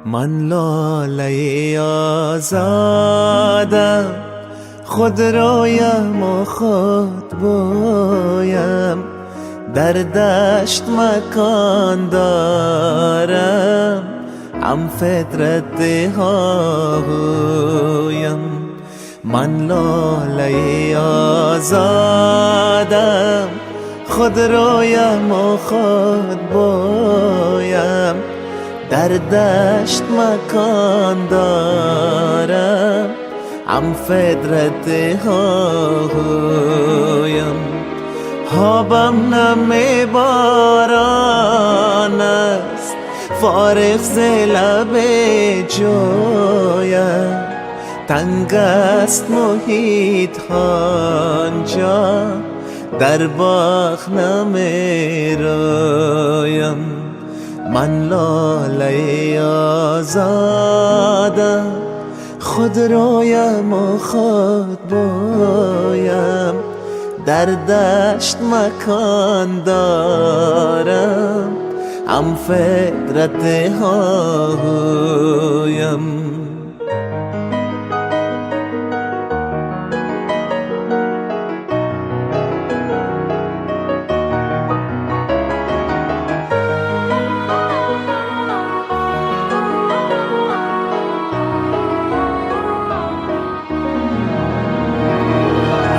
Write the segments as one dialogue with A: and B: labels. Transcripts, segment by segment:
A: من لاله آزادم، خود رویم و خود بویم، در دشت مکان دارم، هم فطرت هایم. من لاله آزادم، خود رویم و خود بویم، در دشت مکان دارم، هم فطرت هایم. خوابم نم باران است، فارغ ز لب جویم، تنگ است محیط آنجا، در باغ نمی رویم. من لاله آزادم، خود رویم و خود بویم، در دشت مکان دارم، هم فطرت هایم.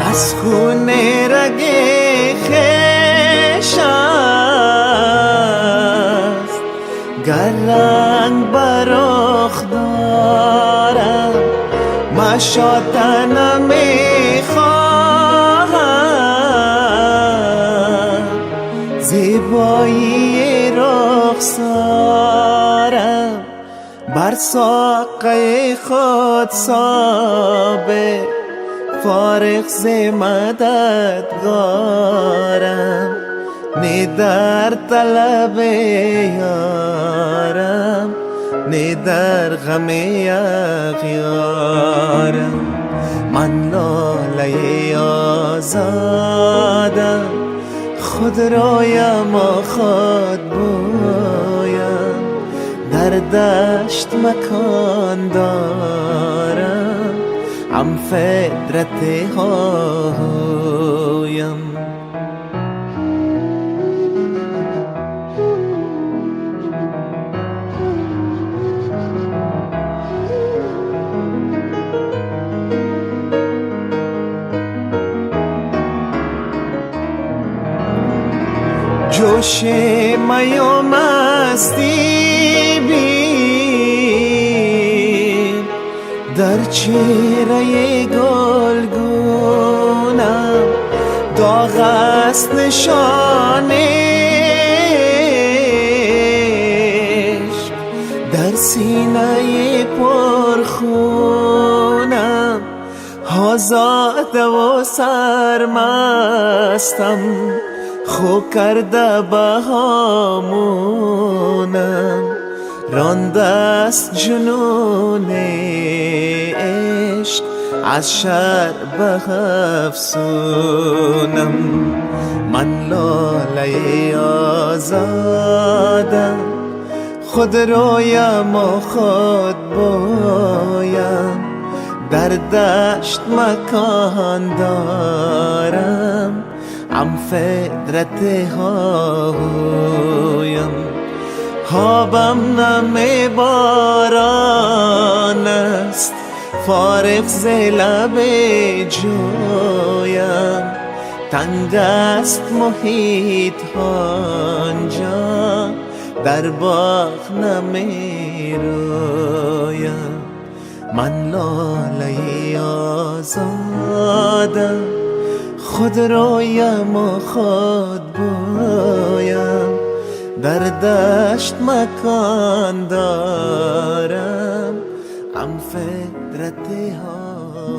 A: از خون رگ خویش است گر رنگ بر رخ دارم، مشاطه نمیخواهم، زیبایی رخسارم بر ساقه خود ثابت، فارغ ز مددگارم، نی در طلب یارم، نی در غم اغیارم. من لاله آزادم، خود رویم و خود بویم، در دشت مکان دارم، هم فطرت هایم. جوش می و مستی بین در چهره گلگونم، داغ است نشان عشق در سینه پرخونم، آزاده و سرمستم، خو کرده بهامونم، رانده است جنون عشق از شر به افسونم. من لاله آزادم، خود رویم و خود بویم، در دشت مکان دارم، هم فطرت هایم. خوابم نم باران است، فارغ ز لب جویم، تنگ است محیط آنجا، در باغ نمی رویم. من لاله آزادم، خود رویم و خود بویم، در دشت مکان دارم، هم فطرت هایم.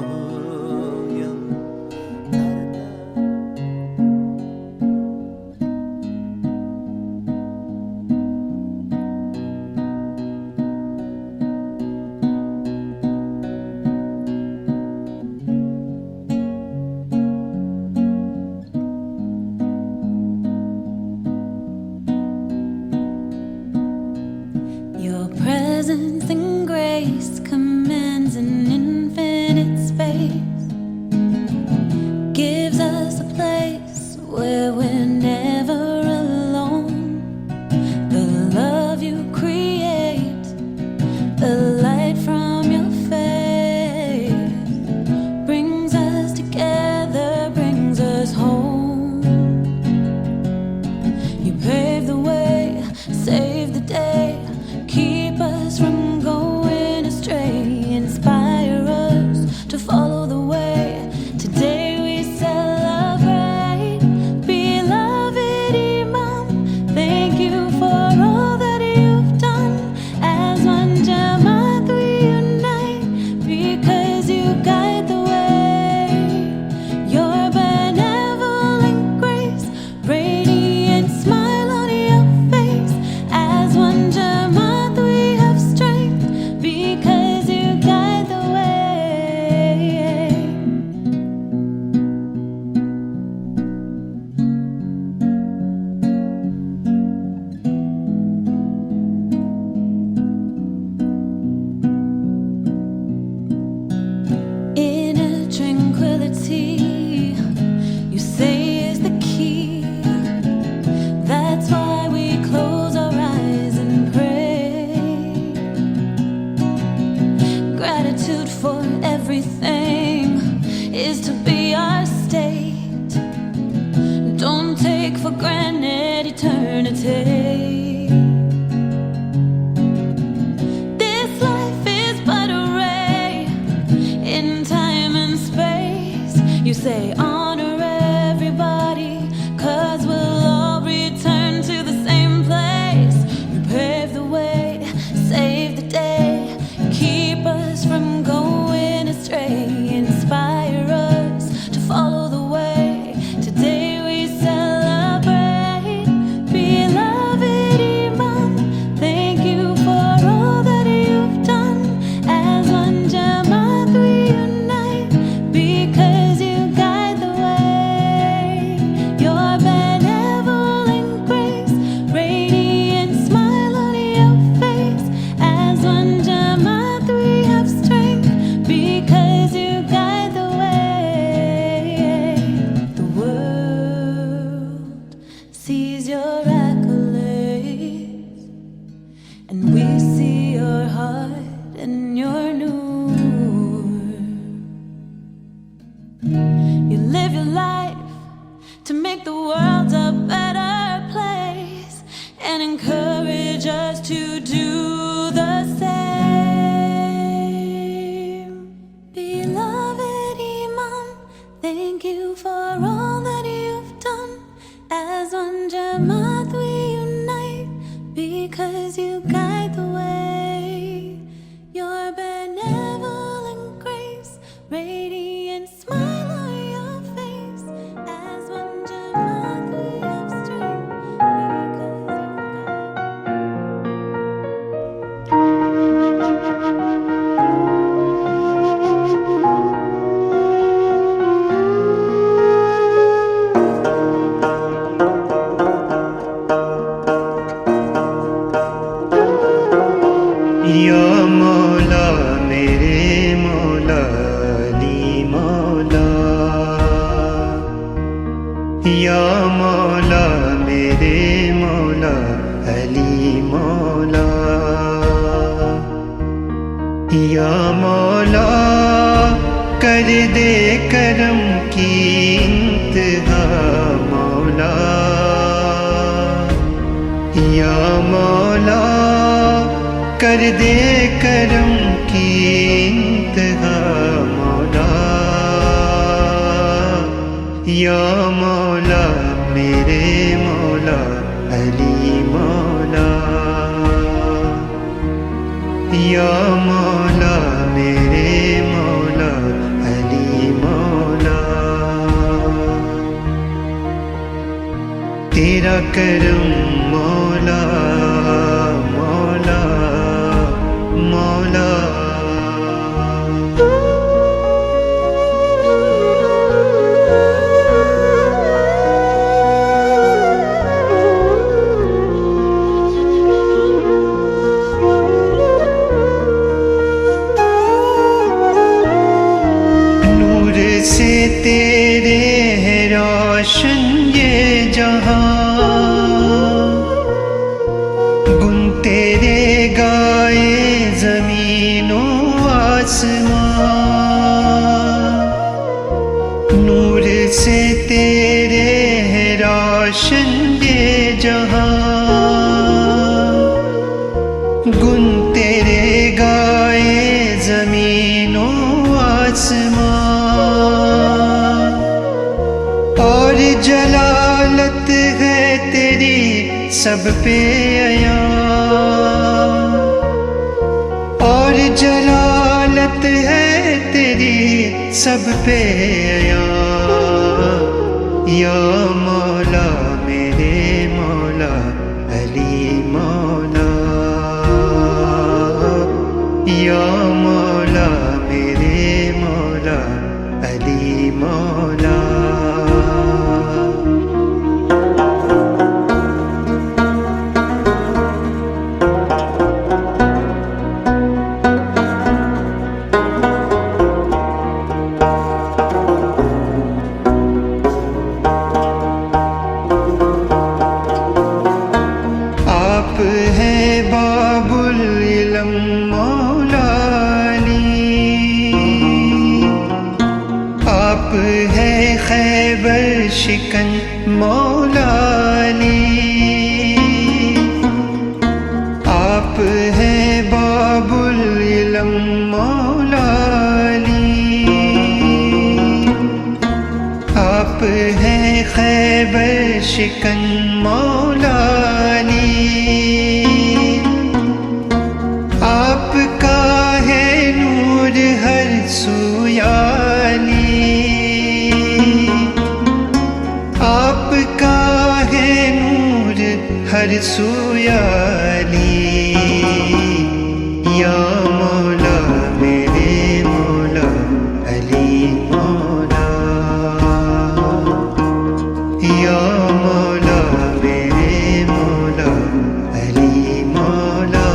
B: where we're never alone. The love you create, the light from your face, brings us together, brings us home. You pave the way, save the day, keep us from going astray, inspire us to follow the way. Today we celebrate. Beloved Imam, thank you for all that you've done. As one Jamaat we unite, because you guide the way. Your benevolent grace, radiant smile on your face. As one Jamaat we have strength, because you guide the way. Inner tranquility, you say, is the key. That's why we close our eyes and pray. Gratitude for everything is to be our state. Don't take for granted eternity. This life is but a ray in time and space. You say honor everybody, 'cause we'll all return to the same place. You pave the way, save the day, keep us from going astray, inspire us to follow the way. Today we celebrate. Beloved Imam, thank you for all that you've done. As one Jamaat we unite, because you guide the way. Your benevolent grace, radiant smile on your face. As one Jamaat we have strength, because you guide the way. The world sees your accolades, and we see your heart and your noor. You live your life to make the world a better place, and encourage us to do the same. Beloved Imam, thank you for all that you've done. As one Jamaat we unite, because you guide the way. Your benevolent grace, radiant smile on your face. As one Jamaat we have strength, because you
A: या मौला मेरे मौला अली मौला, या मौला मेरे मौला अली मौला, या मौला कर दे करम की इंतहा मौला, या मौला कर दे करम की इंतहा मौला, या मौला मेरे मौला अली मौला, या मौला मेरे मौला अली मौला। तेरा करम मौला मौला मौला। नूर से तेरे है रोशन ये जहां गुन तेरे गाए ज़मीनों आसमां नूर से तेरे है रोशन ये जहां गुन तेरे गाए ज़मीनों आसमां और जलालत है तेरी सब पे अयां और जलालत है तेरी सब पे अयां या मौला मेरे मौला अली मौला या मौला मेरे मौला अली मौला शिकन मौला अली आप हैं बाबुल इल्म मौला अली आप हैं खैबर शिकन मौला अली आपका है नूर हर सूया आपका है नूर हर सूयाली या मौला मेरे मौला अली मौला या मौला मेरे मौला अली मौला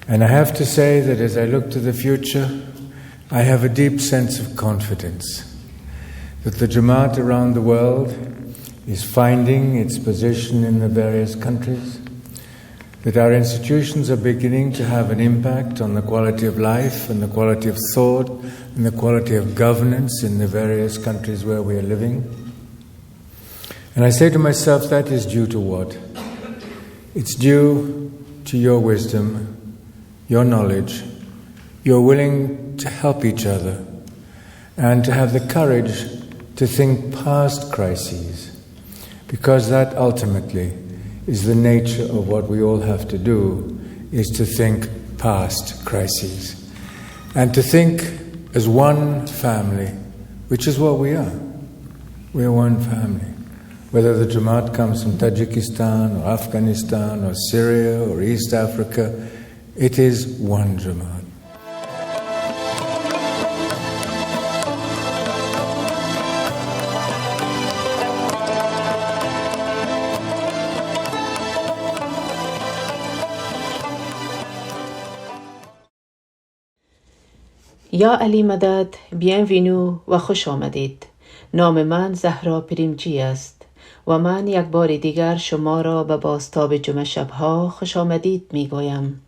C: And I have to say that as I look to the future, I have a deep sense of confidence that the Jamaat around the world is finding its position in the various countries, that our institutions are beginning to have an impact on the quality of life and the quality of thought and the quality of governance in the various countries where we are living. And I say to myself, that is due to what? It's due to your wisdom, your knowledge, you're willing to help each other and to have the courage to think past crises, because that ultimately is the nature of what we all have to do is to think past crises and to think as one family, which is what we are. We are one family. Whether the Jamaat comes from Tajikistan or Afghanistan or Syria or East Africa, it is one Jamaat.
D: یا علی مدد، بیانوینو و خوش آمدید. نام من زهرا پریمجی است و من یک بار دیگر شما را به بازتاب جمعه شبها خوش آمدید می گویم.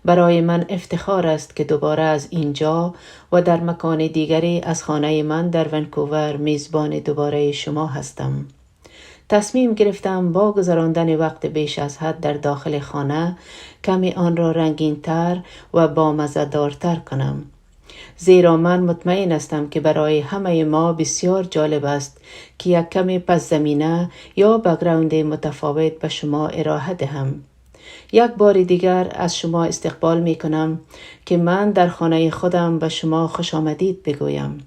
D: برای من افتخار است که دوباره از اینجا و در مکان دیگری از خانه من در ونکوور میزبان دوباره شما هستم. تصمیم گرفتم با گذراندن وقت بیش از حد در داخل خانه کمی آن را رنگین‌تر و بامزه‌دارتر کنم. زیرا من مطمئن هستم که برای همه ما بسیار جالب است که یک کمی پس زمینه یا بک‌گراند متفاوت به شما ارائه دهم. یک بار دیگر از شما استقبال می کنم که من در خانه خودم به شما خوش آمدید بگویم.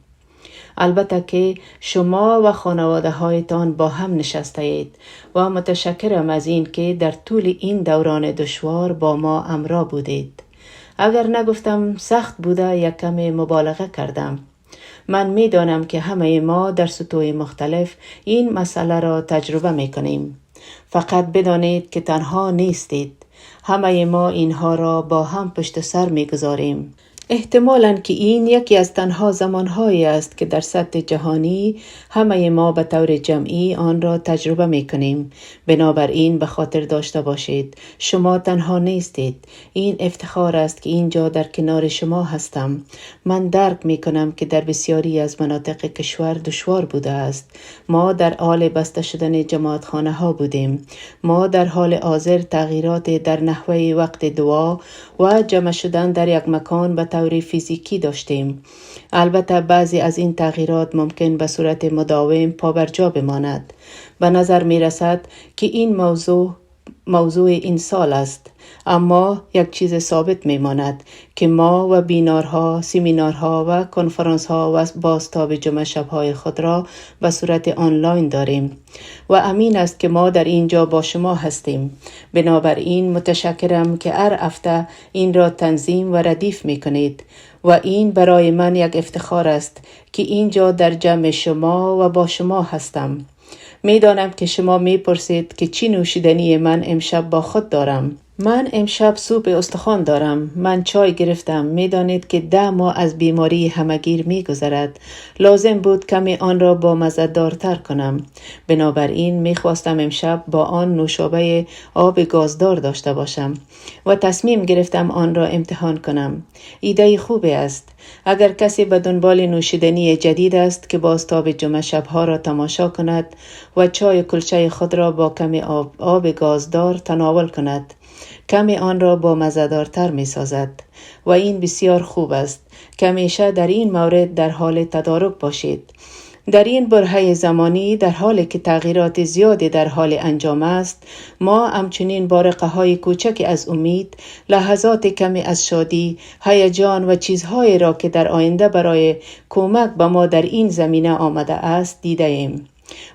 D: البته که شما و خانواده هایتان با هم نشسته اید و متشکرم از این که در طول این دوران دشوار با ما همراه بودید. اگر نگفتم سخت بوده یک کمی مبالغه کردم. من می دانم که همه ما در سطوح مختلف این مسئله را تجربه می کنیم. فقط بدانید که تنها نیستید. همه ما اینها را با هم پشت سر می گذاریم. احتمالاً که این یکی از تنها زمانهایی است که در سطح جهانی همه ما به طور جمعی آن را تجربه می کنیم. بنابراین به خاطر داشته باشید شما تنها نیستید. این افتخار است که اینجا در کنار شما هستم. من درک می کنم که در بسیاری از مناطق کشور دشوار بوده است. ما در حال بسته شدن جماعتخانه ها بودیم. ما در حال حاضر تغییرات در نحوه وقت دعا و جمع شدن در یک مکان به طور فیزیکی داشتیم. البته بعضی از این تغییرات ممکن به صورت مداوم پابرجا بماند. به نظر می رسد که این موضوع این سال است. اما یک چیز ثابت می ماند که ما و بینارها، سمینارها و کنفرانسها و بازتاب جمعه شبهای خود را به صورت آنلاین داریم و امین است که ما در اینجا با شما هستیم. بنابراین متشکرم که هر هفته این را تنظیم و ردیف می کنید و این برای من یک افتخار است که اینجا در جمع شما و با شما هستم. می دانم که شما می پرسید که چی نوشیدنی من امشب با خود دارم. من امشب سوپ استخوان دارم. من چای گرفتم. می دانید که 10 ماه از بیماری همگیر می گذرد. لازم بود کمی آن را با مزه دارتر کنم. بنابراین می خواستم امشب با آن نوشابه آب گازدار داشته باشم و تصمیم گرفتم آن را امتحان کنم. ایده خوبی است. اگر کسی به دنبال نوشیدنی جدید است که بازتاب جمعه شبها را تماشا کند و چای کلچه خود را با کمی آب گازدار تناول کند، کمی آن را با مزه‌دارتر می سازد و این بسیار خوب است که همیشه در این مورد در حال تدارک باشید. در این برهه زمانی در حالی که تغییرات زیادی در حال انجام است، ما همچنین بارقه های کوچکی از امید، لحظات کمی از شادی، هیجان و چیزهایی را که در آینده برای کمک به ما در این زمینه آمده است دیده ایم.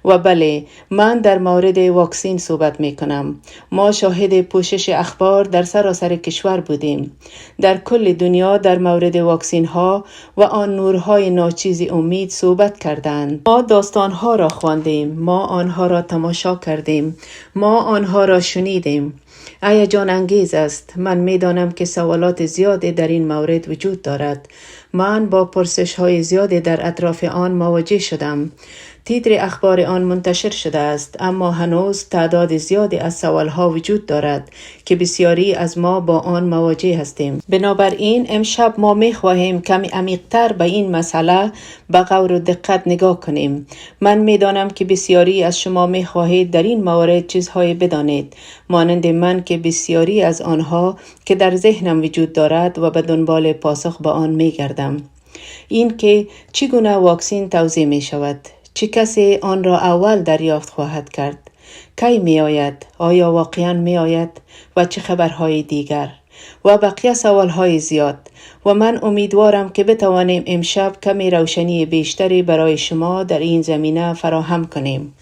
D: و بله، من در مورد واکسین صحبت می کنم. ما شاهد پوشش اخبار در سراسر کشور بودیم. در کل دنیا در مورد واکسین ها و آن نورهای ناچیز امید صحبت کردند. ما داستان ها را خواندیم، ما آنها را تماشا کردیم، ما آنها را شنیدیم. هیجان انگیز است. من می دانم که سوالات زیادی در این مورد وجود دارد. من با پرسش های زیادی در اطراف آن مواجه شدم. تیتر اخبار آن منتشر شده است، اما هنوز تعداد زیادی از سوالها وجود دارد که بسیاری از ما با آن مواجه هستیم. بنابراین امشب ما می خواهیم کمی عمیق‌تر به این مسئله با غور و دقت نگاه کنیم. من می دانم که بسیاری از شما می خواهید در این مورد چیزهایی بدانید، مانند من که بسیاری از آنها که در ذهنم وجود دارد و به دنبال پاسخ به آن می گردم. این که چگونه واکسین توزیع می شود، چه کسی آن را اول دریافت خواهد کرد، کی می آید؟ آیا واقعا می آید؟ و چه خبرهای دیگر؟ و بقیه سوالهای زیاد. و من امیدوارم که بتوانیم امشب کمی روشنی بیشتری برای شما در این زمینه فراهم کنیم.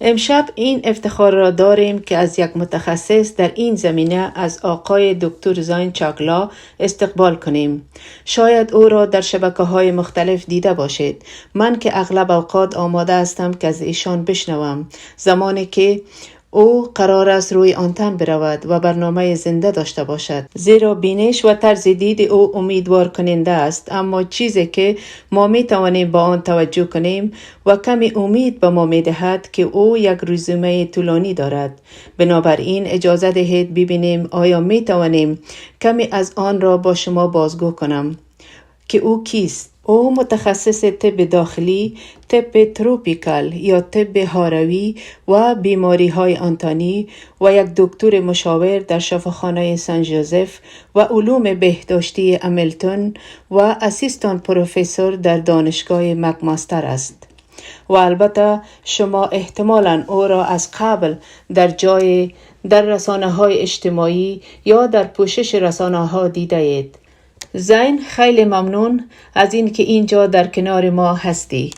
D: امشب این افتخار را داریم که از یک متخصص در این زمینه از آقای دکتر زاین چاکلا استقبال کنیم. شاید او را در شبکه‌های مختلف دیده باشید. من که اغلب اوقات آماده هستم که از ایشان بشنوم زمانی که او قرار است روی آنتن برود و برنامه زنده داشته باشد، زیرا بینش و طرز دید او امیدوار کننده است. اما چیزی که ما می توانیم با آن توجه کنیم و کمی امید به ما می دهد که او یک رزومه طولانی دارد. بنابراین اجازه دهید ببینیم آیا می توانیم کمی از آن را با شما بازگو کنم که او کیست. او متخصص طب داخلی، طب تروپیکال یا طب هاروی و بیماری های آنتانی و یک دکتر مشاور در شفاخانه سن جوزف و علوم بهداشتی امیلتون و اسیستان پروفسور در دانشگاه مکماستر است. و البته شما احتمالاً او را از قبل در رسانه‌های اجتماعی یا در پوشش رسانه‌ها دیده اید. زین، خیلی ممنون از این که اینجا در کنار ما هستی.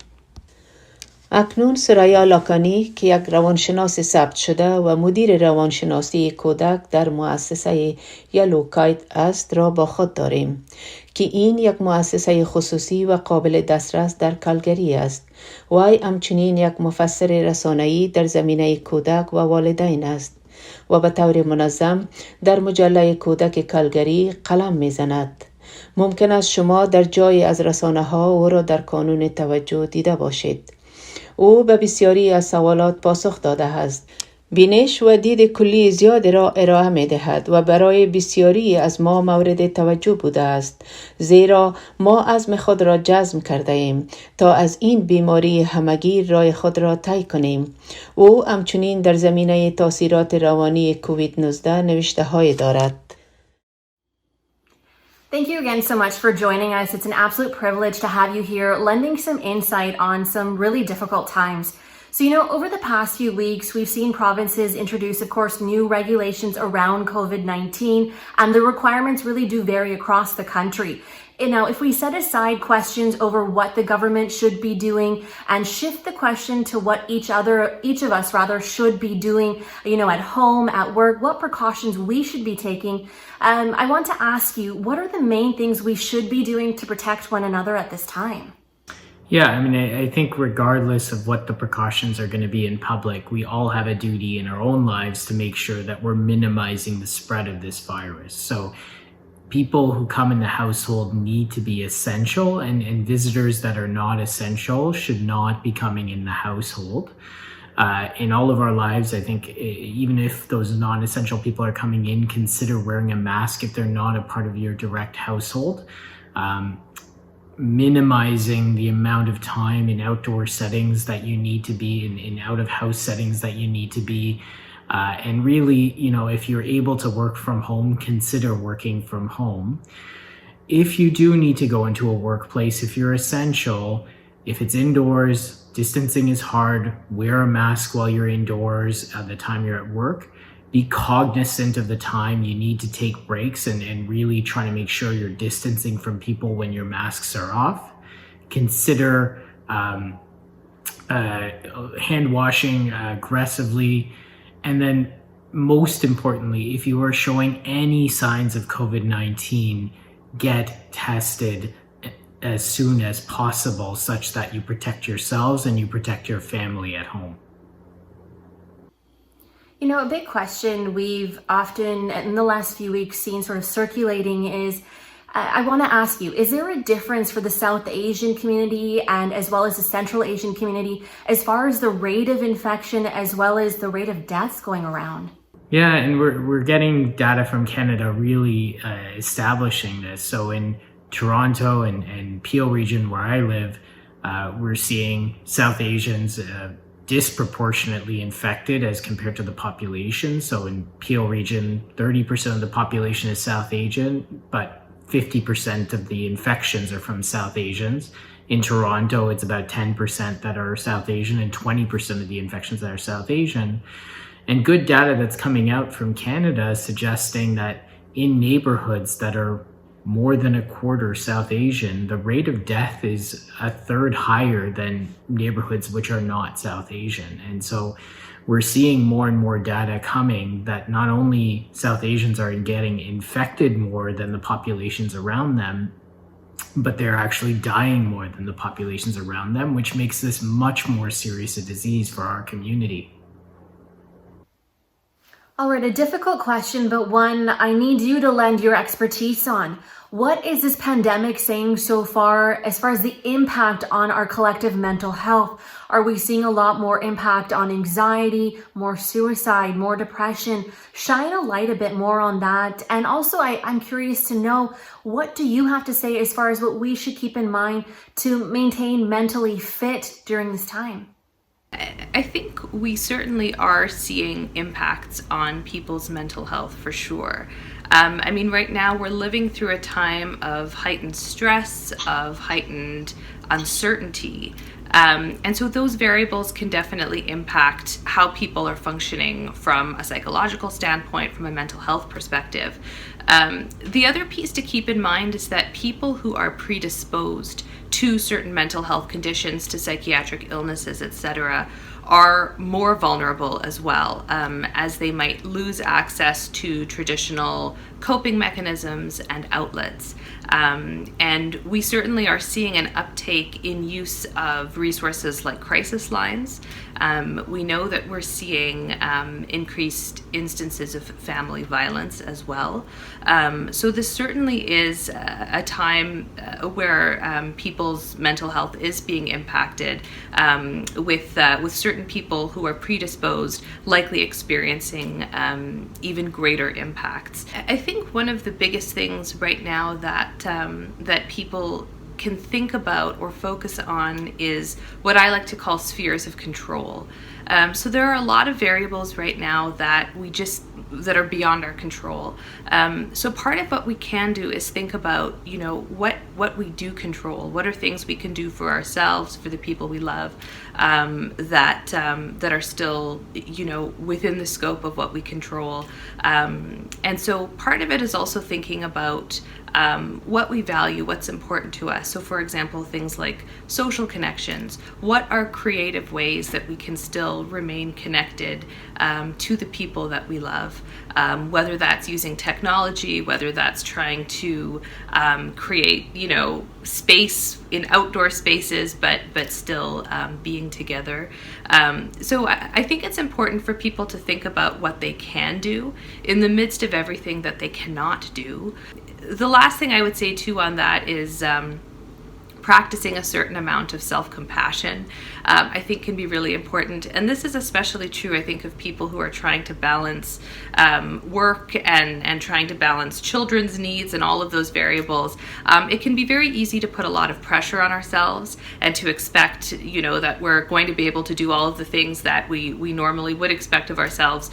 D: اکنون سرایا لاکانی که یک روانشناس ثبت شده و مدیر روانشناسی کودک در مؤسسه یلوکایت است را با خود داریم که این یک مؤسسه خصوصی و قابل دسترس در کالگری است. وی همچنین یک مفسر رسانه‌ای در زمینه کودک و والدین است و به طور منظم در مجله کودک کالگری قلم می‌زند. ممکن است شما در جایی از رسانه‌ها او را در کانون توجه دیده باشید. او به بسیاری از سوالات پاسخ داده است. بینش و دید کلی زیاد را ارائه می دهد و برای بسیاری از ما مورد توجه بوده است، زیرا ما عزم خود را جزم کرده ایم تا از این بیماری همگیر راه خود را طی کنیم. او همچنین در زمینه تاثیرات روانی کووید 19 نوشته های دارد.
E: Thank you again so much for joining us. It's an absolute privilege to have you here, lending some insight on some really difficult times. So, over the past few weeks, we've seen provinces introduce, of course, new regulations around COVID-19, and the requirements really do vary across the country. And now, if we set aside questions over what the government should be doing and shift the question to what each of us should be doing, at home, at work, what precautions we should be taking, I want to ask you, what are the main things we should be doing to protect one another at this time?
F: Yeah, I think regardless of what the precautions are going to be in public, we all have a duty in our own lives to make sure that we're minimizing the spread of this virus. So people who come in the household need to be essential, and visitors that are not essential should not be coming in the household. In all of our lives, I think even if those non-essential people are coming in, consider wearing a mask if they're not a part of your direct household. Minimizing the amount of time in outdoor settings that you need to be in out-of-house settings that you need to be. And really, if you're able to work from home, consider working from home. If you do need to go into a workplace, if you're essential, if it's indoors, distancing is hard, wear a mask while you're indoors at the time you're at work. Be cognizant of the time you need to take breaks and really try to make sure you're distancing from people when your masks are off. Consider hand washing aggressively. And then most importantly, if you are showing any signs of COVID-19, get tested as soon as possible such that you protect yourselves and you protect your family at home.
E: A big question we've often, in the last few weeks, seen sort of circulating is, I want to ask you, is there a difference for the South Asian community and as well as the Central Asian community as far as the rate of infection as well as the rate of deaths going around?
F: Yeah, and we're getting data from Canada really establishing this. So in Toronto and Peel region where I live, we're seeing South Asians disproportionately infected as compared to the population. So in Peel region, 30% of the population is South Asian, but 50% of the infections are from South Asians. In Toronto, it's about 10% that are South Asian and 20% of the infections that are South Asian. And good data that's coming out from Canada suggesting that in neighborhoods that are more than a quarter South Asian, the rate of death is a third higher than neighborhoods which are not South Asian. And so we're seeing more and more data coming that not only South Asians are getting infected more than the populations around them, but they're actually dying more than the populations around them, which makes this much more serious a disease for our community.
E: All right, a difficult question, but one I need you to lend your expertise on. What is this pandemic saying so far as the impact on our collective mental health? Are we seeing a lot more impact on anxiety, more suicide, more depression? Shine a light a bit more on that. And also, I'm curious to know, what do you have to say as far as what we should keep in mind to maintain mentally fit during this time?
G: I think we certainly are seeing impacts on people's mental health for sure. Right now we're living through a time of heightened stress, of heightened uncertainty. And so those variables can definitely impact how people are functioning from a psychological standpoint, from a mental health perspective. The other piece to keep in mind is that people who are predisposed to certain mental health conditions, to psychiatric illnesses, etc., are more vulnerable as well, as they might lose access to traditional coping mechanisms and outlets. And we certainly are seeing an uptake in use of resources like crisis lines. We know that we're seeing increased instances of family violence as well. So this certainly is a time where people's mental health is being impacted, with certain people who are predisposed likely experiencing even greater impacts. I think one of the biggest things right now that people can think about or focus on is what I like to call spheres of control. So there are a lot of variables right now that are beyond our control. So part of what we can do is think about, what we do control. What are things we can do for ourselves, for the people we love, that are still, within the scope of what we control. And so part of it is also thinking about what we value, what's important to us. So for example, things like social connections. What are creative ways that we can still remain connected to the people that we love? Whether that's using technology, whether that's trying to create, space in outdoor spaces, but still being together. So I think it's important for people to think about what they can do in the midst of everything that they cannot do. The last thing I would say too on that is practicing a certain amount of self-compassion, I think can be really important. And this is especially true, I think, of people who are trying to balance work and trying to balance children's needs and all of those variables. It can be very easy to put a lot of pressure on ourselves and to expect, that we're going to be able to do all of the things that we normally would expect of ourselves.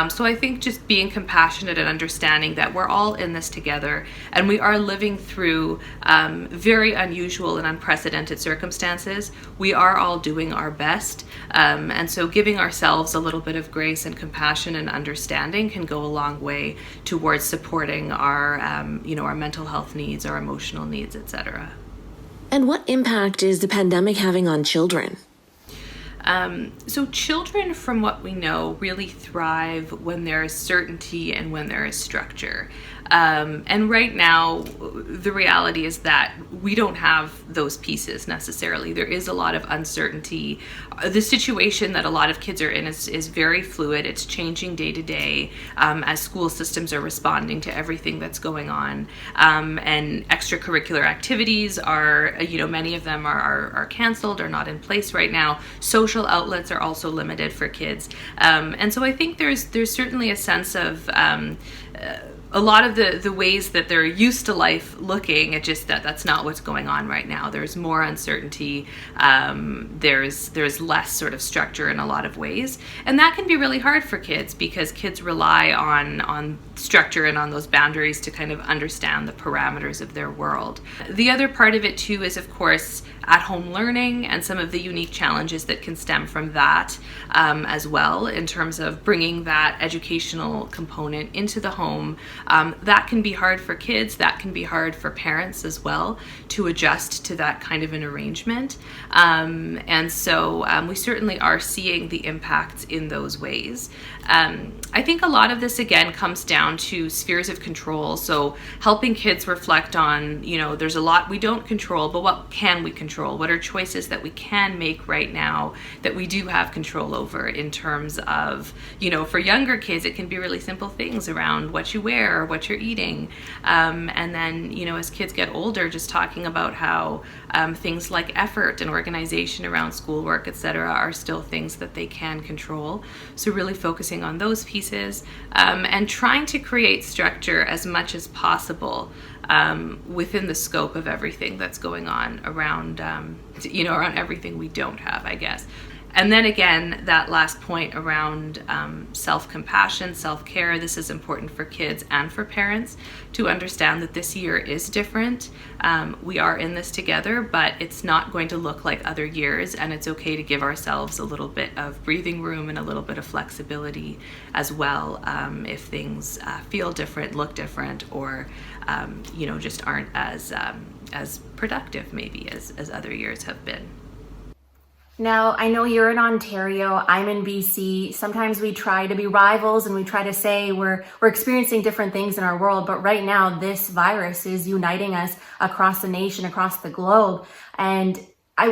G: So I think just being compassionate and understanding that we're all in this together and we are living through very unusual and unprecedented circumstances. We are all doing our best. And so giving ourselves a little bit of grace and compassion and understanding can go a long way towards supporting our, our mental health needs, our emotional needs, etc.
H: And what impact is the pandemic having on children?
G: So children, from what we know, really thrive when there is certainty and when there is structure. And right now, the reality is that we don't have those pieces necessarily. There is a lot of uncertainty. The situation that a lot of kids are in is very fluid. It's changing day to day as school systems are responding to everything that's going on. And extracurricular activities are, many of them are canceled or not in place right now. Social outlets are also limited for kids. And so I think there's certainly a sense of a lot of the ways that they're used to life looking at just that's not what's going on right now. There's more uncertainty. There's less sort of structure in a lot of ways. And that can be really hard for kids because kids rely on structure and on those boundaries to kind of understand the parameters of their world. The other part of it too is, of course, at-home learning and some of the unique challenges that can stem from that as well, in terms of bringing that educational component into the home. That can be hard for kids, that can be hard for parents as well to adjust to that kind of an arrangement. And so we certainly are seeing the impacts in those ways. I think a lot of this again comes down to spheres of control. So helping kids reflect on, there's a lot we don't control, but what can we control? What are choices that we can make right now that we do have control over, in terms of, for younger kids, it can be really simple things around what you wear or what you're eating. And then, as kids get older, just talking about how things like effort and organization around schoolwork, etc., are still things that they can control. So really focusing on those pieces and trying to create structure as much as possible within the scope of everything that's going on around, around everything we don't have, I guess. And then again, that last point around self-compassion, self-care. This is important for kids and for parents to understand that this year is different. We are in this together, but it's not going to look like other years, and it's okay to give ourselves a little bit of breathing room and a little bit of flexibility as well, if things feel different, look different, or just aren't as productive maybe as other years have been.
E: Now, I know you're in Ontario, I'm in BC. Sometimes we try to be rivals and we try to say we're experiencing different things in our world, but right now this virus is uniting us across the nation, across the globe. And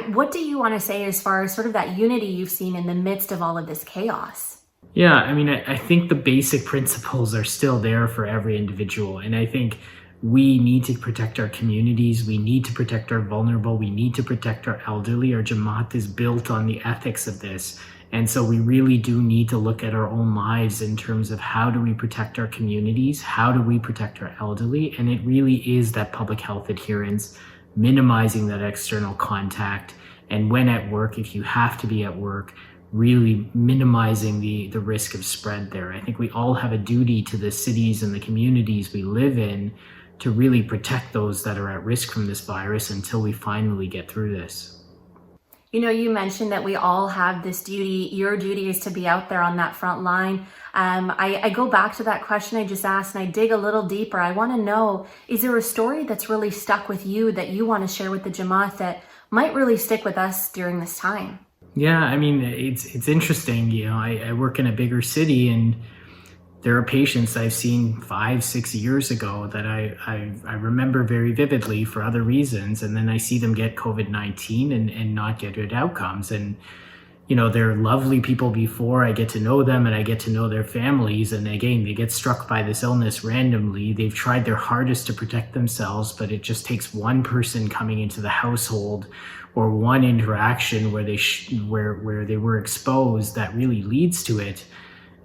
E: what do you want to say as far as sort of that unity you've seen in the midst of all of this chaos?
F: Yeah, I think the basic principles are still there for every individual. And I think we need to protect our communities. We need to protect our vulnerable. We need to protect our elderly. Our Jamaat is built on the ethics of this. And so we really do need to look at our own lives in terms of how do we protect our communities? How do we protect our elderly? And it really is that public health adherence, minimizing that external contact. And when at work, if you have to be at work, really minimizing the risk of spread there. I think we all have a duty to the cities and the communities we live in to really protect those that are at risk from this virus until we finally get through this.
E: You mentioned that we all have this duty. Your duty is to be out there on that front line. I go back to that question I just asked and I dig a little deeper. I want to know, is there a story that's really stuck with you that you want to share with the Jamaat that might really stick with us during this time?
F: Yeah, it's interesting. I work in a bigger city, and there are patients I've seen 5-6 years ago that I remember very vividly for other reasons, and then I see them get COVID-19 and not get good outcomes. And they're lovely people before I get to know them and I get to know their families, and again they get struck by this illness randomly. They've tried their hardest to protect themselves, but it just takes one person coming into the household or one interaction where they were exposed that really leads to it,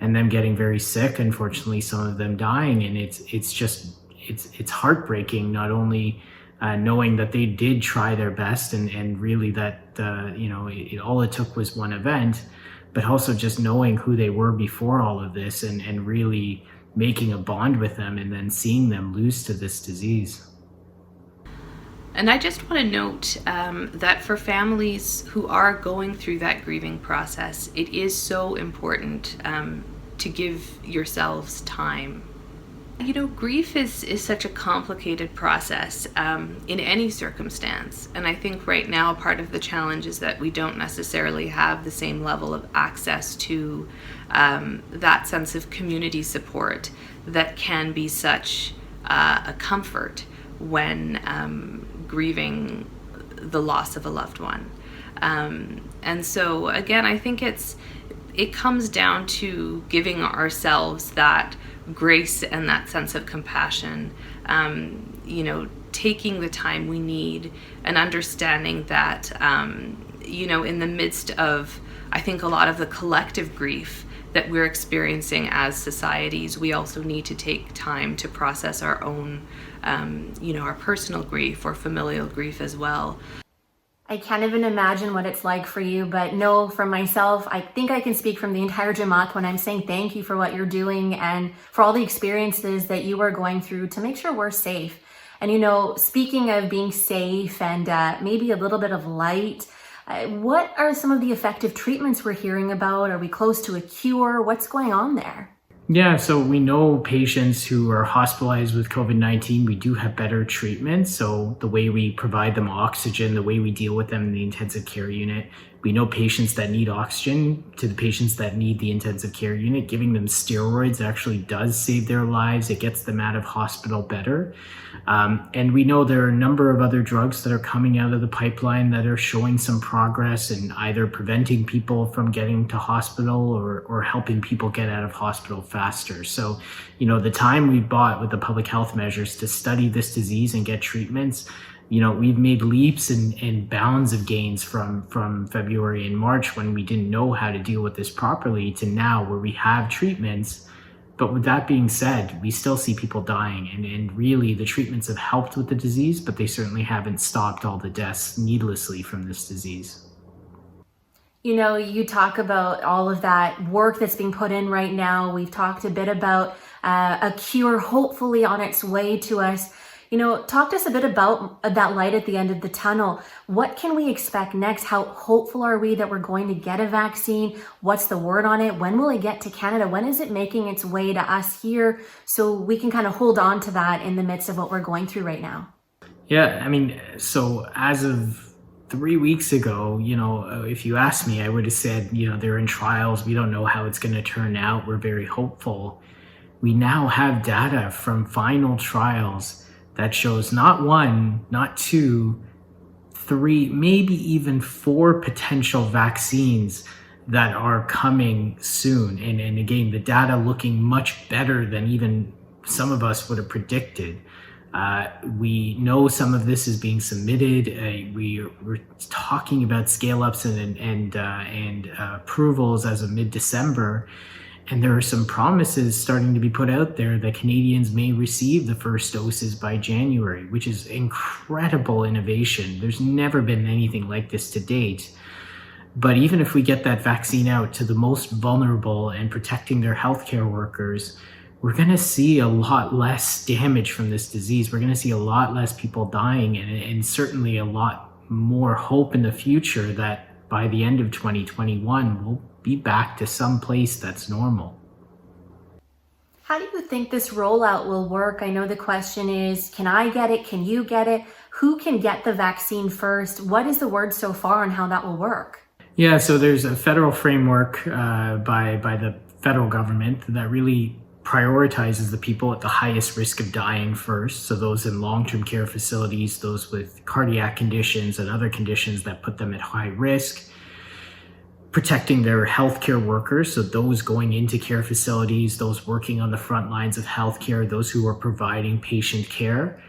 F: and them getting very sick, unfortunately some of them dying. And it's heartbreaking, not only knowing that they did try their best and really that all it took was one event, but also just knowing who they were before all of this and really making a bond with them and then seeing them lose to this disease.
G: And I just want to note that for families who are going through that grieving process, it is so important to give yourselves time. Grief is such a complicated process in any circumstance. And I think right now part of the challenge is that we don't necessarily have the same level of access to that sense of community support that can be such a comfort when grieving the loss of a loved one. And so again, I think it comes down to giving ourselves that grace and that sense of compassion, taking the time we need and understanding that, in the midst of, I think, a lot of the collective grief that we're experiencing as societies, we also need to take time to process our own, our personal grief or familial grief as well.
E: I can't even imagine what it's like for you, but no, for myself, I think I can speak from the entire Jamaat when I'm saying thank you for what you're doing and for all the experiences that you are going through to make sure we're safe. And, you know, speaking of being safe and maybe a little bit of light, what are some of the effective treatments we're hearing about? Are we close to a cure? What's going on there?
F: Yeah, so we know patients who are hospitalized with COVID-19, we do have better treatments. So the way we provide them oxygen, the way we deal with them in the intensive care unit, we know patients that need oxygen to the patients that need the intensive care unit, giving them steroids actually does save their lives. It gets them out of hospital better. And we know there are a number of other drugs that are coming out of the pipeline that are showing some progress in either preventing people from getting to hospital or helping people get out of hospital faster. So, you know, the time we bought with the public health measures to study this disease and get treatments, you know, we've made leaps and bounds of gains from February and March when we didn't know how to deal with this properly to now where we have treatments. But with that being said, we still see people dying, and really the treatments have helped with the disease, but they certainly haven't stopped all the deaths needlessly from this disease.
E: You know, you talk about all of that work that's being put in right now. We've talked a bit about a cure hopefully on its way to us. You know, talk to us a bit about that light at the end of the tunnel. What can we expect next? How hopeful are we that we're going to get a vaccine? What's the word on it? When will it get to Canada? When is it making its way to us here so we can kind of hold on to that in the midst of what we're going through right now?
F: Yeah, I mean, so as of 3 weeks ago, you know, if you asked me, I would have said, you know, they're in trials. We don't know how it's going to turn out. We're very hopeful. We now have data from final trials that shows not one, not two, three, maybe even 4 potential vaccines that are coming soon. And again, the data looking much better than even some of us would have predicted. We know some of this is being submitted. We're talking about scale-ups and approvals as of mid-December. And there are some promises starting to be put out there that Canadians may receive the first doses by January, which is incredible innovation. There's never been anything like this to date. But even if we get that vaccine out to the most vulnerable and protecting their healthcare workers, we're going to see a lot less damage from this disease. We're going to see a lot less people dying and certainly a lot more hope in the future that by the end of 2021, we'll be back to some place that's normal.
E: How do you think this rollout will work? I know the question is, can I get it? Can you get it? Who can get the vaccine first? What is the word so far on how that will work?
F: Yeah, so there's a federal framework by the federal government that really prioritizes the people at the highest risk of dying first. So those in long-term care facilities, those with cardiac conditions and other conditions that put them at high risk, protecting their healthcare workers, so those going into care facilities, those working on the front lines of healthcare, those who are providing patient care,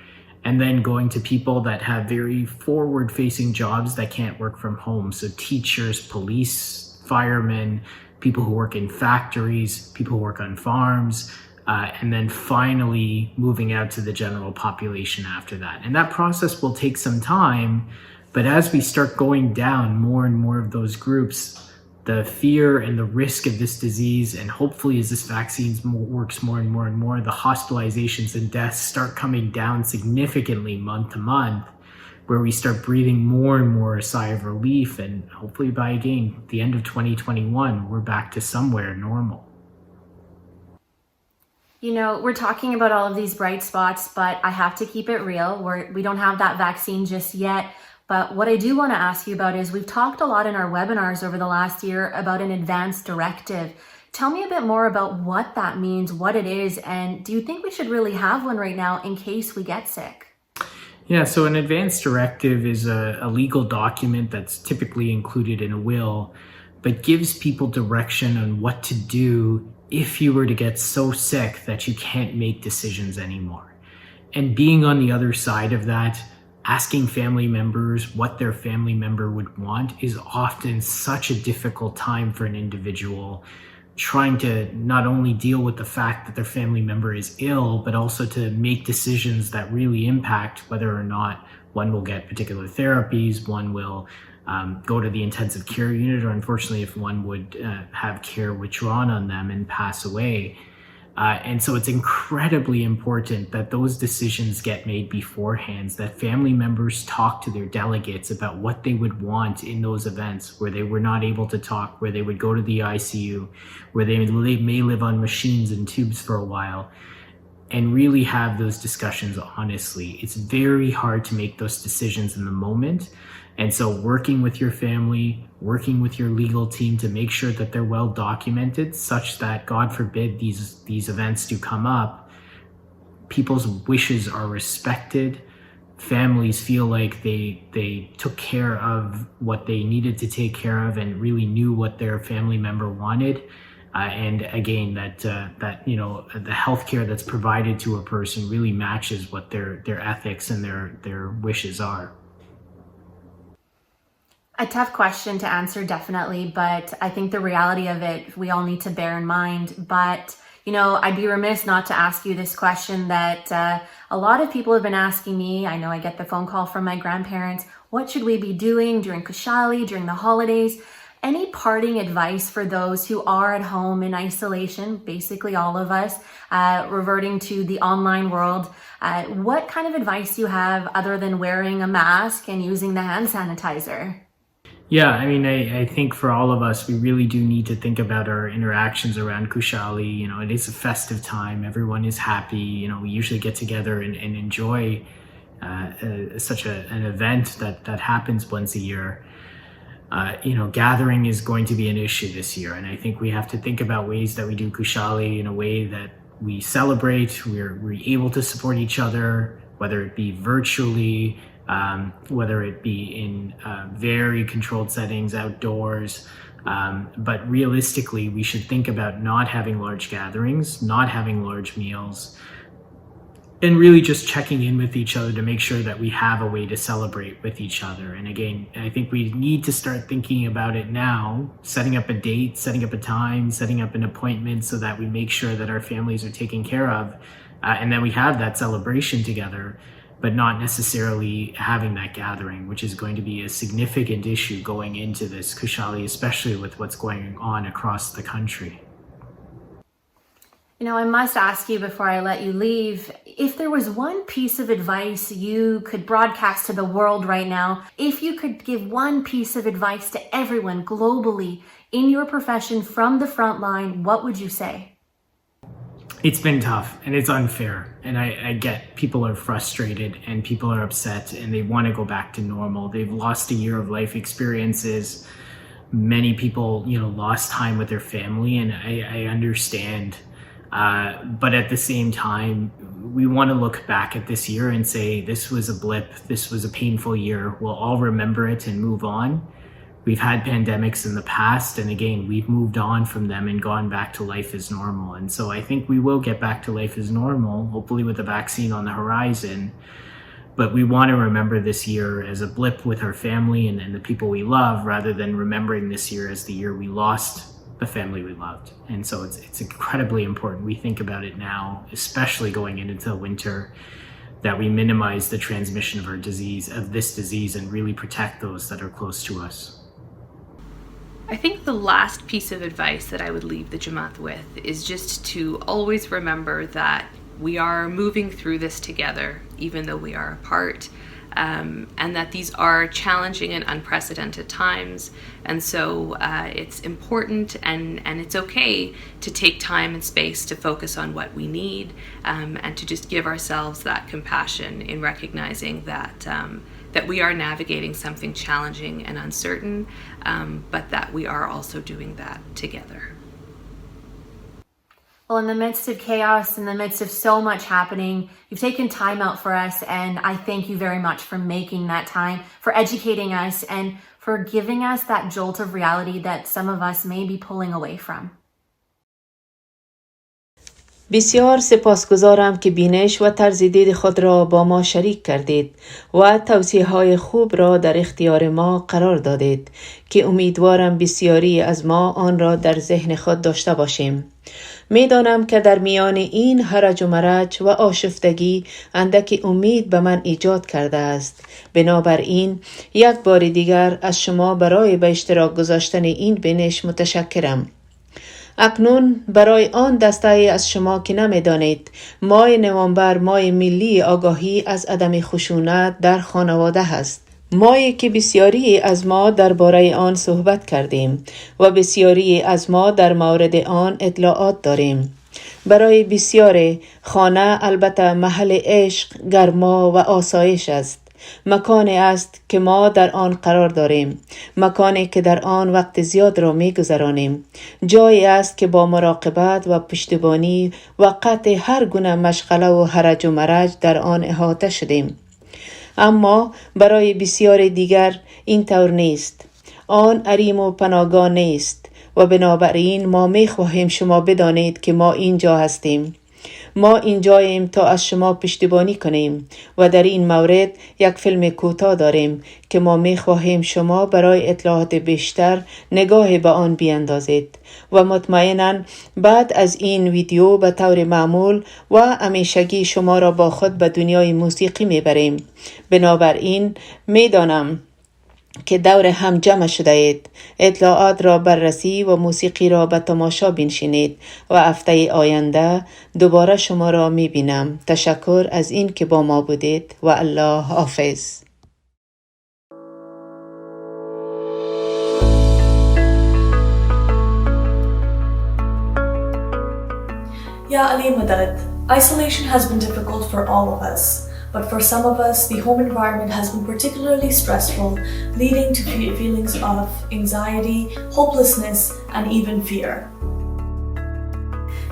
F: and then going to people that have very forward-facing jobs that can't work from home. So teachers, police, firemen, people who work in factories, people who work on farms, and then finally moving out to the general population after that. And that process will take some time, but as we start going down more and more of those groups, the fear and the risk of this disease, and hopefully as this vaccine works more and more and more, the hospitalizations and deaths start coming down significantly month to month, where we start breathing more and more a sigh of relief. And hopefully by, again, the end of 2021, we're back to somewhere normal.
E: You know, we're talking about all of these bright spots, but I have to keep it real. We don't have that vaccine just yet. But what I do want to ask you about is we've talked a lot in our webinars over the last year about an advance directive. Tell me a bit more about what that means, what it is, and do you think we should really have one right now in case we get sick?
F: Yeah, so an advance directive is a legal document that's typically included in a will, but gives people direction on what to do if you were to get so sick that you can't make decisions anymore. And being on the other side of that, asking family members what their family member would want is often such a difficult time for an individual, trying to not only deal with the fact that their family member is ill, but also to make decisions that really impact whether or not one will get particular therapies, one will go to the intensive care unit, or unfortunately if one would have care withdrawn on them and pass away. And so it's incredibly important that those decisions get made beforehand, that family members talk to their delegates about what they would want in those events where they were not able to talk, where they would go to the ICU, where they may live on machines and tubes for a while, and really have those discussions honestly. It's very hard to make those decisions in the moment. And so working with your family, working with your legal team to make sure that they're well documented such that, God forbid, these events do come up, people's wishes are respected, families feel like they took care of what they needed to take care of and really knew what their family member wanted. And again, that the healthcare that's provided to a person really matches what their ethics and their wishes are.
E: A tough question to answer, definitely, but I think the reality of it, we all need to bear in mind. But, I'd be remiss not to ask you this question that a lot of people have been asking me. I know I get the phone call from my grandparents. What should we be doing during Kushali, during the holidays? Any parting advice for those who are at home in isolation, basically all of us, reverting to the online world? What kind of advice do you have other than wearing a mask and using the hand sanitizer?
F: Yeah, I think for all of us, we really do need to think about our interactions around Kushali. It is a festive time. Everyone is happy. We usually get together and enjoy such an event that happens once a year. Gathering is going to be an issue this year. And I think we have to think about ways that we do Kushali in a way that we celebrate, we're able to support each other, whether it be virtually, whether it be in very controlled settings outdoors. But realistically, we should think about not having large gatherings, not having large meals, and really just checking in with each other to make sure that we have a way to celebrate with each other. And again, I think we need to start thinking about it now, setting up a date, setting up a time, setting up an appointment so that we make sure that our families are taken care of, and then we have that celebration together, but not necessarily having that gathering, which is going to be a significant issue going into this Kushali, especially with what's going on across the country.
E: I must ask you before I let you leave, if there was one piece of advice you could broadcast to the world right now, if you could give one piece of advice to everyone globally in your profession from the front line, what would you say?
F: It's been tough and it's unfair. And I get people are frustrated and people are upset and they want to go back to normal. They've lost a year of life experiences. Many people, lost time with their family, and I understand. But at the same time, we want to look back at this year and say, this was a blip, this was a painful year. We'll all remember it and move on. We've had pandemics in the past, and again, we've moved on from them and gone back to life as normal. And so I think we will get back to life as normal, hopefully with a vaccine on the horizon. But we want to remember this year as a blip with our family and the people we love, rather than remembering this year as the year we lost the family we loved. And so it's incredibly important we think about it now, especially going into the winter, that we minimize the transmission of this disease and really protect those that are close to us.
G: I think the last piece of advice that I would leave the Jamaat with is just to always remember that we are moving through this together, even though we are apart. And that these are challenging and unprecedented times. And so it's important and it's okay to take time and space to focus on what we need, and to just give ourselves that compassion in recognizing that we are navigating something challenging and uncertain, but that we are also doing that together.
E: Well, in the midst of chaos, in the midst of so much happening, you've taken time out for us, and I thank you very much for making that time, for educating us, and for giving us that jolt of reality that some of us may be pulling away from.
D: بسیار سپاسگزارم که بینش و طرز دید خود را با ما شریک کردید و توصیه‌های خوب را در اختیار ما قرار دادید که امیدوارم بسیاری از ما آن را در ذهن خود داشته باشیم. می‌دانم که در میان این هرج و مرج و آشفتگی اندکی امید به من ایجاد کرده است. بنابراین یک بار دیگر از شما برای به اشتراک گذاشتن این بینش متشکرم. اکنون برای آن دسته‌ای از شما که نمی‌دانید ماه نوامبر ماه ملی آگاهی از عدم خشونت در خانواده است. ماهی که بسیاری از ما درباره آن صحبت کردیم و بسیاری از ما در مورد آن اطلاعات داریم. برای بسیاری خانه البته محل عشق، گرما و آسایش است. مکانی است که ما در آن قرار داریم، مکانی که در آن وقت زیاد را می گذرانیم، جایی است که با مراقبت و پشتیبانی و قطع هر گونه مشغله و هرج و مرج در آن احاطه شدیم. اما برای بسیار دیگر این طور نیست. آن حریم و پناهگاه نیست و بنابراین ما می خواهیم شما بدانید که ما اینجا هستیم. ما اینجاییم تا از شما پشتیبانی کنیم و در این مورد یک فیلم کوتاه داریم که ما می خواهیم شما برای اطلاعات بیشتر نگاه به آن بیاندازید و مطمئناً بعد از این ویدیو به طور معمول و همیشگی شما را با خود به دنیای موسیقی می بریم. بنابراین می دانم که دور هم جمع شده اید. اطلاعات را بررسی و موسیقی را به تماشا بنشینید و هفته آینده دوباره شما را می بینم. تشکر از این که با ما بودید و الله حافظ.
I: Ya Ali Madad, isolation has been difficult for all of us. But for some of us, the home environment has been particularly stressful, leading to feelings of anxiety, hopelessness, and even fear.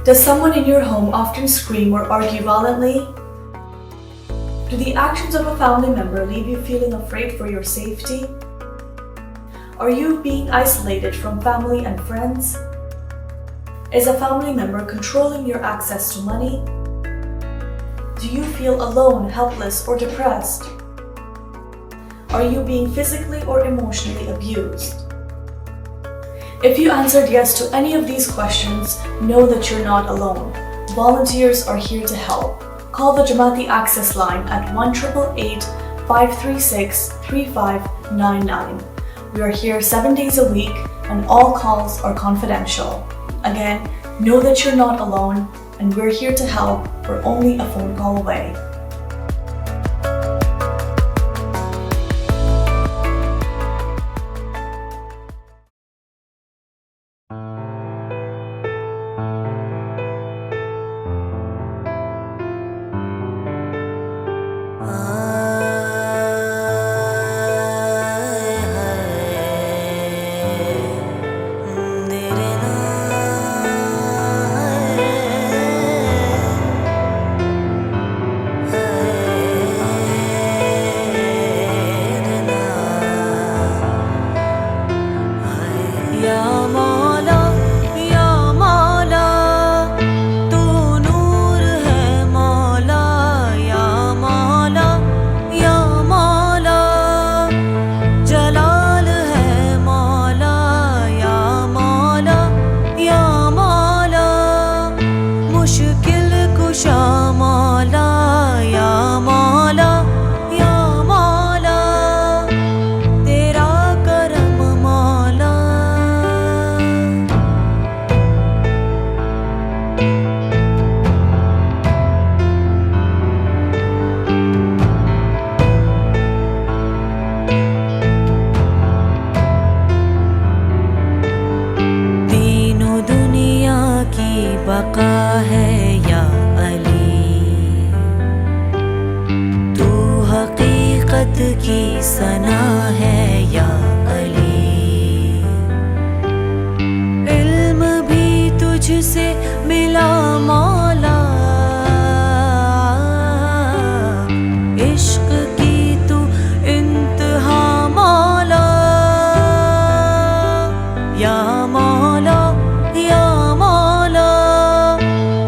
I: Does someone in your home often scream or argue violently? Do the actions of a family member leave you feeling afraid for your safety? Are you being isolated from family and friends? Is a family member controlling your access to money? Do you feel alone, helpless, or depressed? Are you being physically or emotionally abused? If you answered yes to any of these questions, know that you're not alone. Volunteers are here to help. Call the Jamaati Access line at 1-888-536-3599. We are here 7 days a week and all calls are confidential. Again, know that you're not alone and we're here to help. We're only a phone call away.
B: बका है या अली, तू हकीकत की सना है या अली। इल्म भी तुझसे मिला मौला, इश्क की तू इंतहा मौला, या मौला या मौला,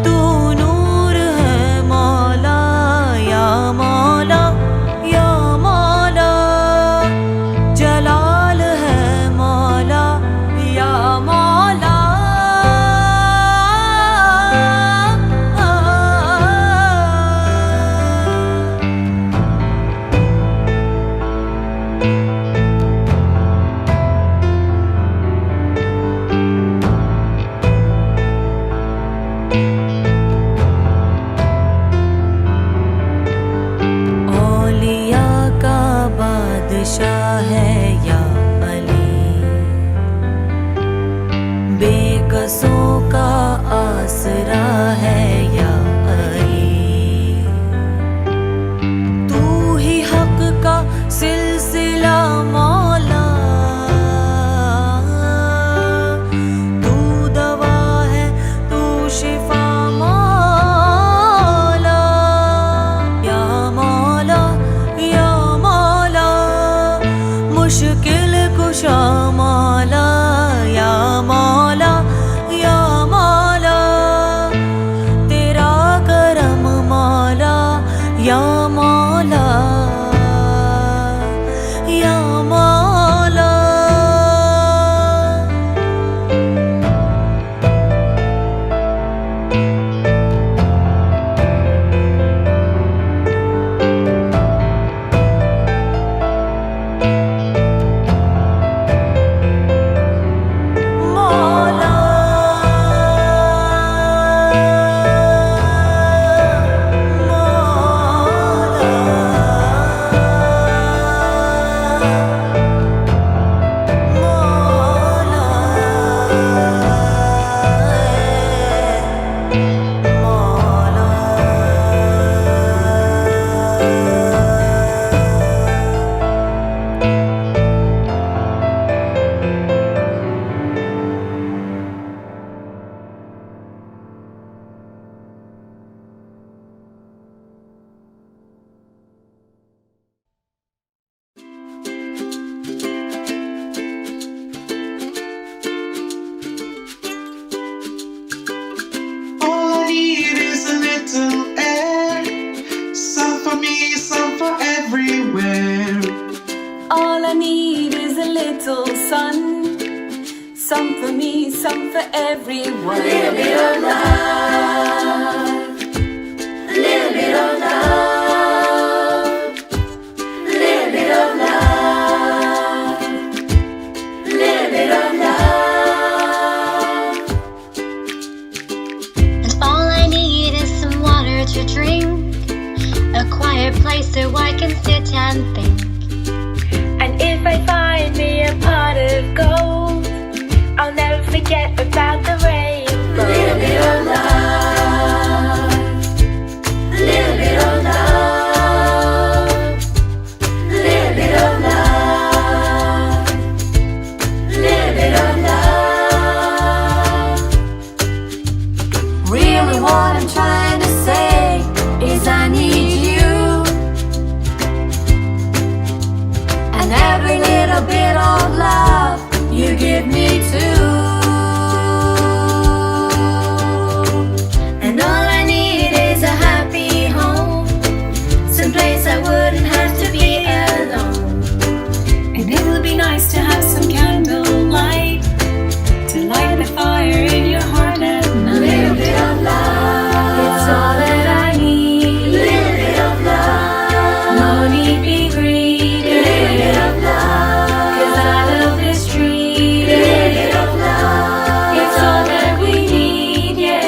B: तू नूर है मौला, या मौला या मौला, जलाल है मौला, या मौला। नशा है या अली, बेकसों का आसरा है या अली, तू ही हक का सिलसिला मौला, तू दवा है तू शिफा मौला, या मौला या मौला, मुश्किल कुशा मौला, या मौला या मौला, तेरा करम मौला, या मौला या मौला। मौला
A: All I need is a little air, some for me, some for everywhere.
B: All I need is a little sun, some for me, some for everyone. A little bit of love, a little bit of love, a little bit of love, a little bit of love.
J: And all I need is some water to drink, a quiet place so I can sit and think.
I: And if I find me a pot of gold, I'll never forget about the rainbow.
B: A little bit of love, a little bit of love, a little bit of love, a little bit of love. Really what I'm trying to say is I need you, and every little bit of love you give me too. And all I need is a happy home, someplace I wouldn't have to be alone. And it would be nice to have some candlelight to light the fire in your heart at night. A little bit of love, it's all that I need. A little bit of love, no need be greedy. A little bit of love, 'cause I love this tree. A little bit of love, it's all that we need, yeah.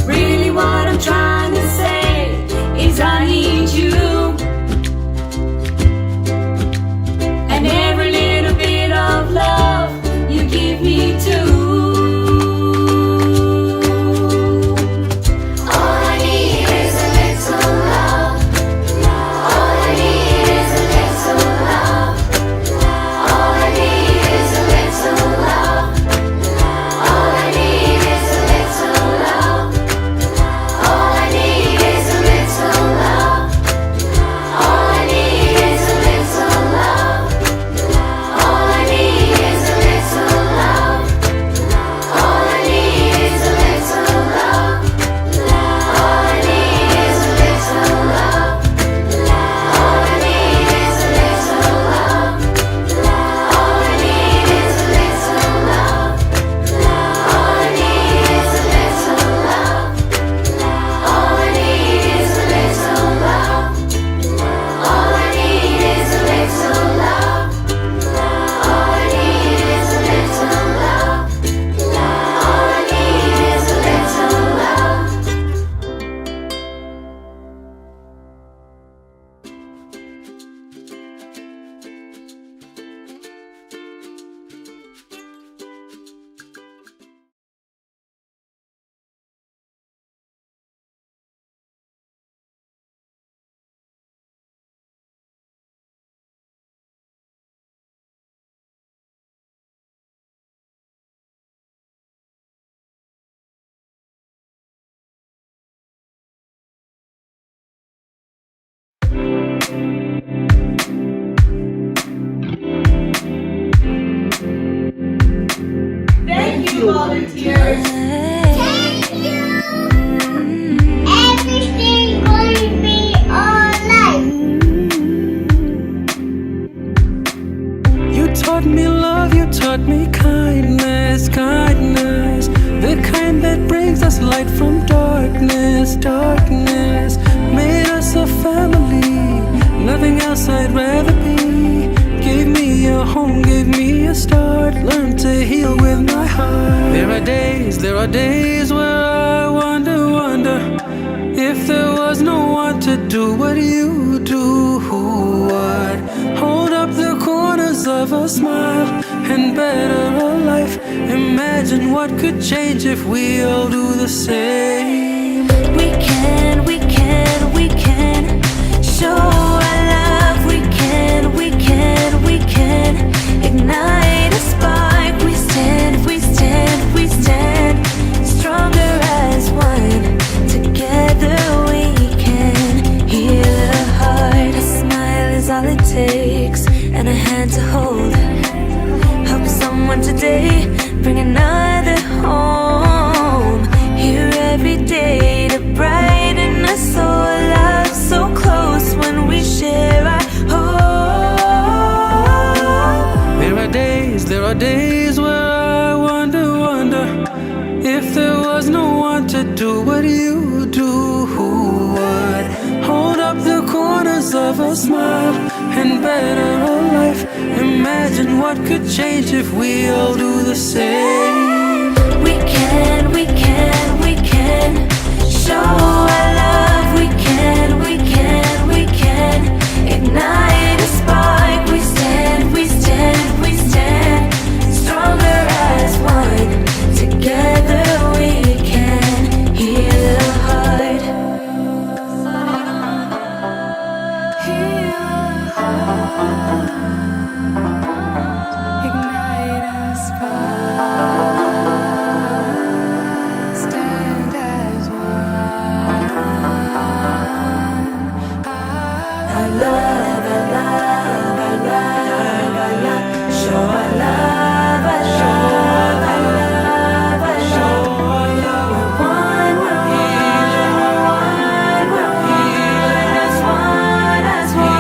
B: Really what I'm trying to say is I need you, and every little bit of love you give me too. All I need is a little love, all I need is a little love, all I need is a little love, all I need is a little love, all I need is a little love.
K: a start, learn to heal with my heart. There are days where I wonder if there was no one to do what you do. Who would hold up the corners of a smile and better a life? Imagine what could change if we all do the same.
B: We can show our love. We can ignite a spark. We stand stronger as one. Together we can heal a heart. A smile is all it takes, and a hand to hold. Help someone today, bring another home. Here every day to brighten a soul. Love so close when we share our home.
K: There are days where I wonder if there was no one to do what you do. Who would hold up the corners of a smile and better a life? Imagine what could change if we all do the same.
B: We can show our love. We can ignite a spark. We stand stronger as one. Together we can heal a heart. Heal a heart. Ignite a spark. Stand as one. I love, show our love, show our love. We're one, as one.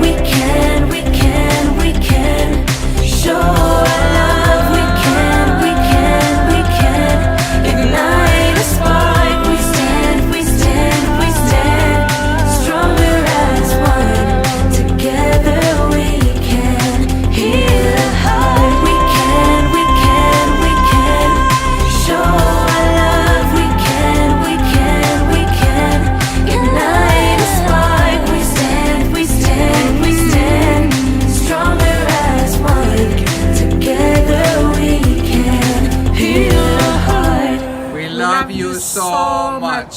B: We can show our love. We can ignite a spark. We stand stronger as one. Together we can heal a heart. We can show our love. We can ignite a spark. We stand stronger as one. Together we can heal a heart.
L: We love you so much.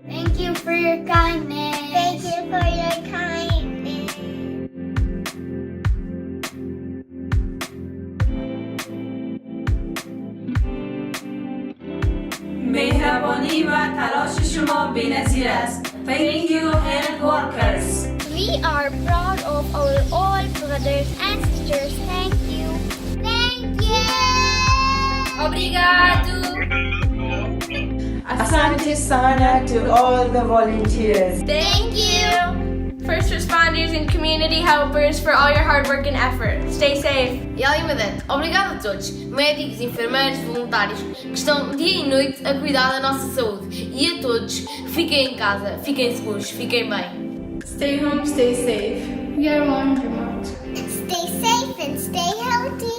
J: Thank you for your kindness. Thank you for your kindness.
M: مهربانی و تلاش شما بی‌نظیر است. Thank you health workers.
J: We are proud of our all brothers and sisters. Thank you. Thank you.
M: Obrigado.
N: Asante sana to all the volunteers.
M: Thank you. First responders and community helpers for all your hard work and effort. Stay safe.
O: E além disso, obrigado a todos, médicos, enfermeiros, voluntários, que estão dia e noite a cuidar da nossa saúde. E a todos, fiquem em casa, fiquem seguros, fiquem bem.
M: Stay home, stay safe. We are one remote.
J: Stay safe and stay healthy.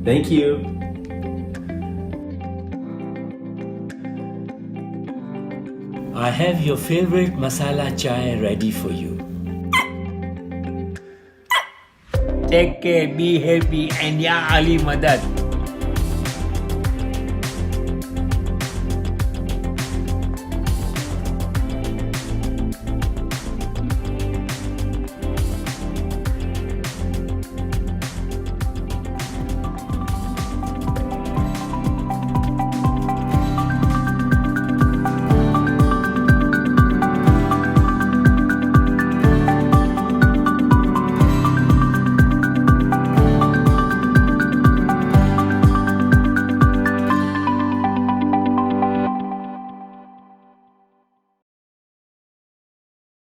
P: Thank you.
Q: I have your favorite masala chai ready for you.
R: Take care, be happy, and Ya Ali Madad.